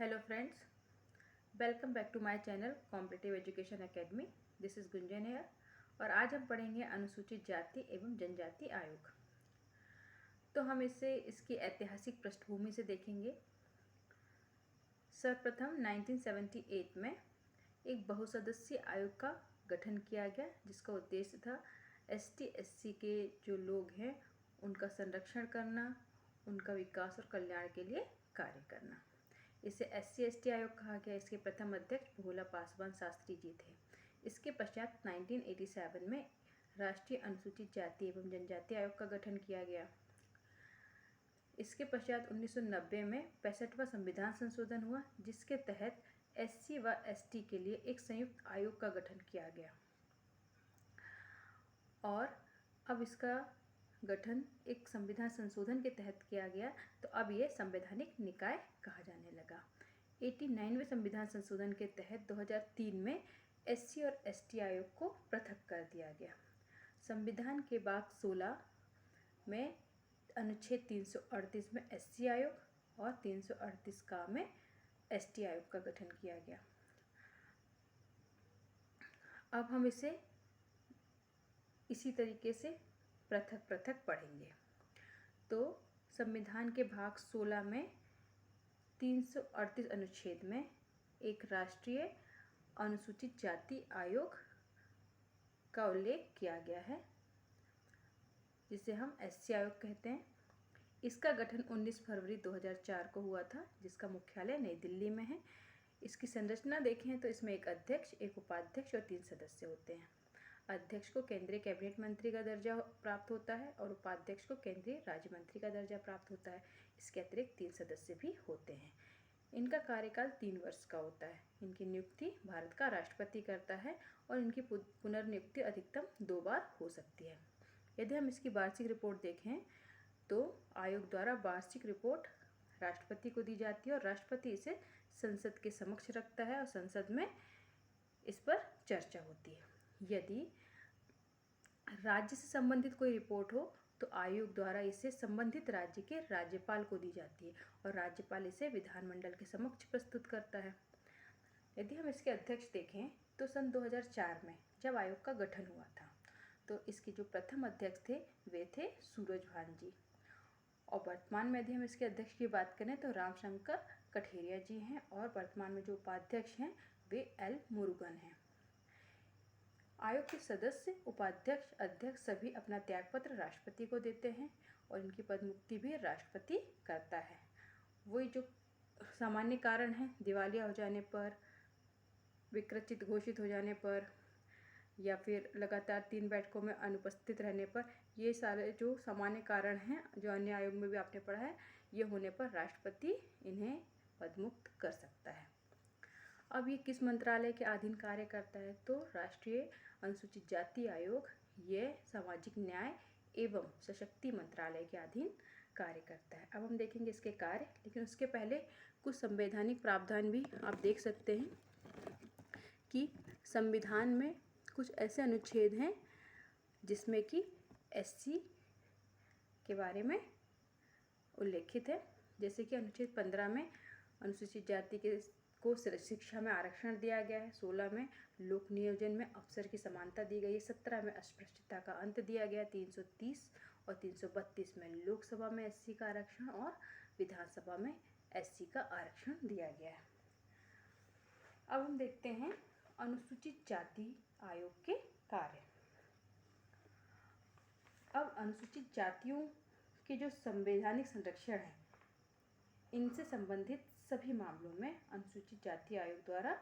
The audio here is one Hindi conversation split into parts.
Hello friends, welcome back to my channel competitive education academy. This is Gunjan here और आज हम पढ़ेंगे अनुसूचित जाति एवं जनजाति आयोग। तो हम इसे इसकी ऐतिहासिक पृष्ठभूमि से देखेंगे। सर्वप्रथम 1978 में एक बहुसदस्यीय आयोग का गठन किया गया, जिसका उद्देश्य था ST/SC के जो लोग हैं उनका संरक्षण करना, उनका विकास और कल्याण के लिए कार्य करना। इसे SC/ST आयोग कहा गया। इसके प्रथम अध्यक्ष भोला पासवान शास्त्री जी थे। इसके पश्चात 1987 में राष्ट्रीय अनुसूचित जाति एवं जनजाति आयोग का गठन किया गया। इसके पश्चात 1990 में 65वां संविधान संशोधन हुआ, जिसके तहत SC व ST के लिए एक संयुक्त आयोग का गठन किया गया और अब इसका गठन एक संविधान संशोधन के तहत किया गया, तो अब ये संवैधानिक निकाय कहा जाने लगा। 89वें संविधान संशोधन के तहत 2003 में SC और ST आयोग को पृथक कर दिया गया। संविधान के भाग 16 में अनुच्छेद 338 में SC आयोग और 338 का में ST आयोग का गठन किया गया। अब हम इसे इसी तरीके से पृथक पृथक पढ़ेंगे। तो संविधान के भाग 16 में 338 अनुच्छेद में एक राष्ट्रीय अनुसूचित जाति आयोग का उल्लेख किया गया है, जिसे हम SC आयोग कहते हैं। इसका गठन 19 फरवरी 2004 को हुआ था, जिसका मुख्यालय नई दिल्ली में है। इसकी संरचना देखें तो इसमें एक अध्यक्ष, एक उपाध्यक्ष और 3 सदस्य होते हैं। अध्यक्ष को केंद्रीय कैबिनेट मंत्री का दर्जा प्राप्त होता है और उपाध्यक्ष को केंद्रीय राज्य मंत्री का दर्जा प्राप्त होता है। इसके अतिरिक्त 3 सदस्य भी होते हैं। इनका कार्यकाल 3 वर्ष का होता है। इनकी नियुक्ति भारत का राष्ट्रपति करता है और इनकी पुनर्नियुक्ति अधिकतम 2 बार हो सकती है। यदि हम इसकी वार्षिक रिपोर्ट देखें तो आयोग द्वारा वार्षिक रिपोर्ट राष्ट्रपति को दी जाती है और राष्ट्रपति इसे संसद के समक्ष रखता है और संसद में इस पर चर्चा होती है। यदि राज्य से संबंधित कोई रिपोर्ट हो तो आयोग द्वारा इसे संबंधित राज्य के राज्यपाल को दी जाती है और राज्यपाल इसे विधानमंडल के समक्ष प्रस्तुत करता है। यदि हम इसके अध्यक्ष देखें तो सन 2004 में जब आयोग का गठन हुआ था, तो इसके जो प्रथम अध्यक्ष थे वे थे सूरजभान जी, और वर्तमान में यदि हम इसके अध्यक्ष की बात करें तो रामशंकर कठेरिया जी हैं और वर्तमान में जो उपाध्यक्ष हैं वे L मुरुगन हैं। आयोग के सदस्य, उपाध्यक्ष, अध्यक्ष सभी अपना त्यागपत्र राष्ट्रपति को देते हैं और इनकी पदमुक्ति भी राष्ट्रपति करता है। वही जो सामान्य कारण हैं, दिवालिया हो जाने पर, विकृचित घोषित हो जाने पर या फिर लगातार 3 बैठकों में अनुपस्थित रहने पर, ये सारे जो सामान्य कारण हैं जो अन्य आयोग में भी आपने पढ़ा है, ये होने पर राष्ट्रपति इन्हें पदमुक्त कर सकता है। अब ये किस मंत्रालय के अधीन कार्य करता है? तो राष्ट्रीय अनुसूचित जाति आयोग ये सामाजिक न्याय एवं सशक्ति मंत्रालय के अधीन कार्य करता है। अब हम देखेंगे इसके कार्य, लेकिन उसके पहले कुछ संवैधानिक प्रावधान भी आप देख सकते हैं कि संविधान में कुछ ऐसे अनुच्छेद हैं जिसमें कि SC के बारे में उल्लेखित है। जैसे कि अनुच्छेद 15 में अनुसूचित जाति को शिक्षा में आरक्षण दिया गया है। 16 में लोक नियोजन में अवसर की समानता दी गई है। 17 में अस्पृश्यता का अंत दिया गया। 330 और 332 में लोकसभा में SC का आरक्षण और विधानसभा में SC का आरक्षण दिया गया है। अब हम देखते हैं अनुसूचित जाति आयोग के कार्य। अब अनुसूचित जातियों के जो संवैधानिक संरक्षण है, इनसे संबंधित सभी मामलों में अनुसूचित जाति आयोग द्वारा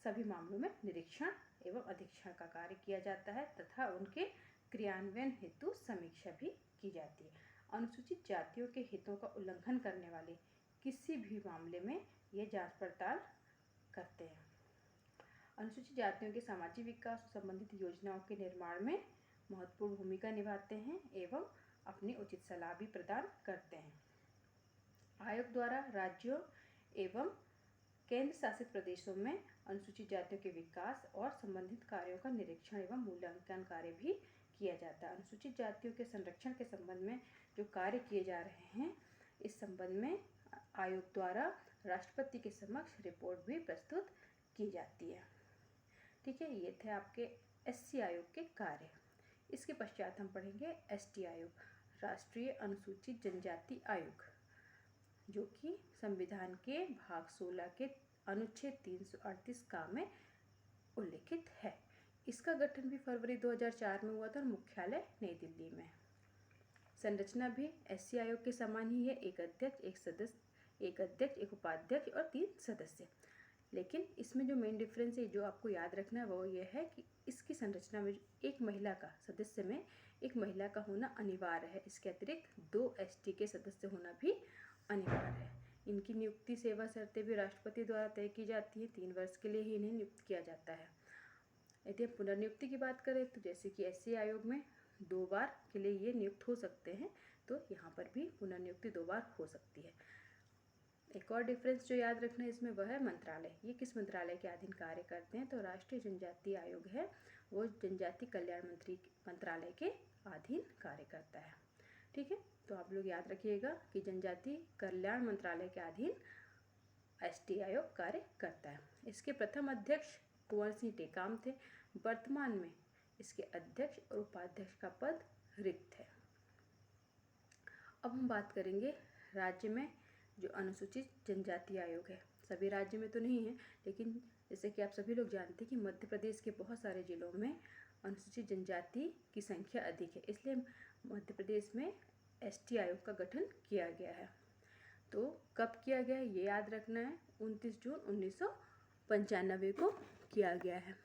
सभी मामलों में निरीक्षण एवं अधीक्षण का कार्य किया जाता है तथा उनके क्रियान्वयन हेतु समीक्षा भी की जाती है। अनुसूचित जातियों के हितों का उल्लंघन करने वाले किसी भी मामले में ये जांच पड़ताल करते हैं। अनुसूचित जातियों के सामाजिक विकास से संबंधित योजनाओं के निर्माण में महत्वपूर्ण भूमिका निभाते हैं एवं अपनी उचित सलाह भी प्रदान करते हैं। आयोग द्वारा राज्यों एवं केंद्र शासित प्रदेशों में अनुसूचित जातियों के विकास और संबंधित कार्यों का निरीक्षण एवं मूल्यांकन कार्य भी किया जाता है। अनुसूचित जातियों के संरक्षण के संबंध में जो कार्य किए जा रहे हैं, इस संबंध में आयोग द्वारा राष्ट्रपति के समक्ष रिपोर्ट भी प्रस्तुत की जाती है। ठीक है, ये थे आपके एससी आयोग के कार्य। इसके पश्चात हम पढ़ेंगे एसटी आयोग, राष्ट्रीय अनुसूचित जनजाति आयोग, जो कि संविधान के भाग 16 के अनुच्छेद 338 का में उल्लिखित है। इसका गठन भी फरवरी 2004 में हुआ था और मुख्यालय नई दिल्ली में। संरचना भी एससी आयोग के समान ही है, एक अध्यक्ष, एक सदस्य, एक उपाध्यक्ष और 3 सदस्य। लेकिन इसमें जो मेन डिफरेंस है जो आपको याद रखना है वो ये है कि इसकी संरचना में एक महिला का सदस्य में एक महिला का होना अनिवार्य है। इसके अतिरिक्त 2 एसटी के सदस्य होना भी अनिवार्य है। इनकी नियुक्ति सेवा शर्तें भी राष्ट्रपति द्वारा तय की जाती हैं। 3 वर्ष के लिए ही इन्हें नियुक्त किया जाता है। यदि हम पुनर्नियुक्ति की बात करें तो जैसे कि एससी आयोग में 2 बार के लिए ये नियुक्त हो सकते हैं, तो यहाँ पर भी पुनर्नियुक्ति 2 बार हो सकती है। एक और डिफरेंस जो याद रखना है इसमें वह है मंत्रालय। ये किस मंत्रालय के अधीन कार्य करते हैं? तो राष्ट्रीय जनजातीय आयोग है वो जनजाति कल्याण मंत्रालय के अधीन कार्य करता है। ठीक है, तो आप लोग याद रखिएगा कि जनजाति कल्याण मंत्रालय के अधीन एसटी आयोग कार्य करता है। इसके प्रथम अध्यक्ष कुंवर सिंह टेकाम थे। वर्तमान में इसके अध्यक्ष और उपाध्यक्ष का पद रिक्त है। अब हम बात करेंगे राज्य में जो अनुसूचित जनजाति आयोग है। सभी राज्य में तो नहीं है, लेकिन जैसे कि आप सभी लोग जानते हैं कि मध्य प्रदेश के बहुत सारे जिलों में अनुसूचित जनजाति की संख्या अधिक है, इसलिए मध्य प्रदेश में एसटी आयोग का गठन किया गया है। तो कब किया गया है ये याद रखना है, 29 जून 1995 को किया गया है।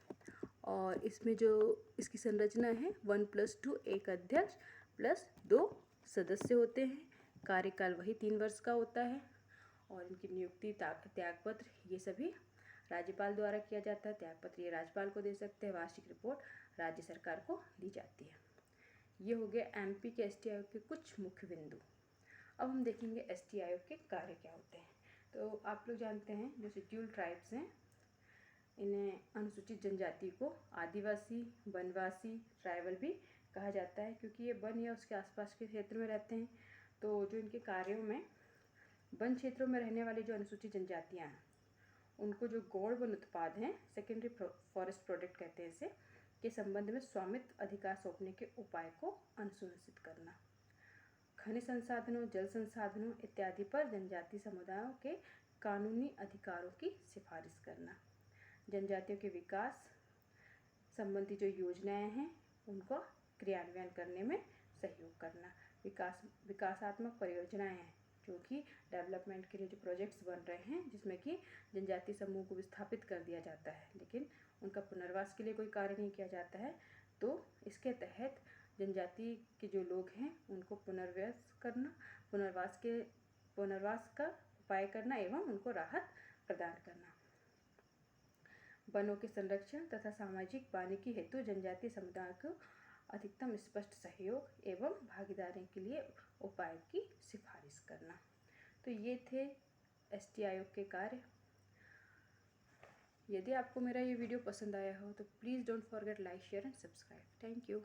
और इसमें जो इसकी संरचना है 1+2, एक अध्यक्ष प्लस 2 सदस्य होते हैं। कार्यकाल वही 3 वर्ष का होता है और इनकी नियुक्ति, त्यागपत्र ये सभी राज्यपाल द्वारा किया जाता है। त्यागपत्र ये राज्यपाल को दे सकते हैं। वार्षिक रिपोर्ट राज्य सरकार को दी जाती है। ये हो गया एमपी के एसटी आयोग के कुछ मुख्य बिंदु। अब हम देखेंगे एसटी आयोग के कार्य क्या होते हैं। तो आप लोग जानते हैं जो शेड्यूल्ड ट्राइब्स हैं, इन्हें अनुसूचित जनजाति को आदिवासी, वनवासी, ट्राइबल भी कहा जाता है, क्योंकि ये वन या उसके आसपास के क्षेत्र में रहते हैं। तो जो इनके कार्यों में वन क्षेत्रों में रहने वाली जो अनुसूचित जनजातियाँ हैं उनको जो गौण वन उत्पाद हैं, सेकेंडरी फॉरेस्ट प्रोडक्ट कहते हैं इसे, के संबंध में स्वामित्व अधिकार सौंपने के उपाय को अनुशंसित करना, खनिज संसाधनों, जल संसाधनों इत्यादि पर जनजाति समुदायों के कानूनी अधिकारों की सिफारिश करना, जनजातियों के विकास संबंधी जो योजनाएं हैं उनको क्रियान्वयन करने में सहयोग करना, विकासात्मक परियोजनाएं हैं जो कि डेवलपमेंट के लिए जो प्रोजेक्ट्स बन रहे हैं जिसमें कि जनजाति समूह को विस्थापित कर दिया जाता है लेकिन उनका पुनर्वास के लिए कोई कार्य नहीं किया जाता है, तो इसके तहत जनजाति के जो लोग हैं उनको पुनर्वास का उपाय करना एवं उनको राहत प्रदान करना, वनों के संरक्षण तथा सामाजिक वानिकी हेतु जनजातीय समुदाय को अधिकतम स्पष्ट सहयोग एवं भागीदारी के लिए उपाय की सिफारिश करना। तो ये थे एसटी आयोग के कार्य। यदि आपको मेरा ये वीडियो पसंद आया हो तो please don't forget like, share and subscribe. Thank you.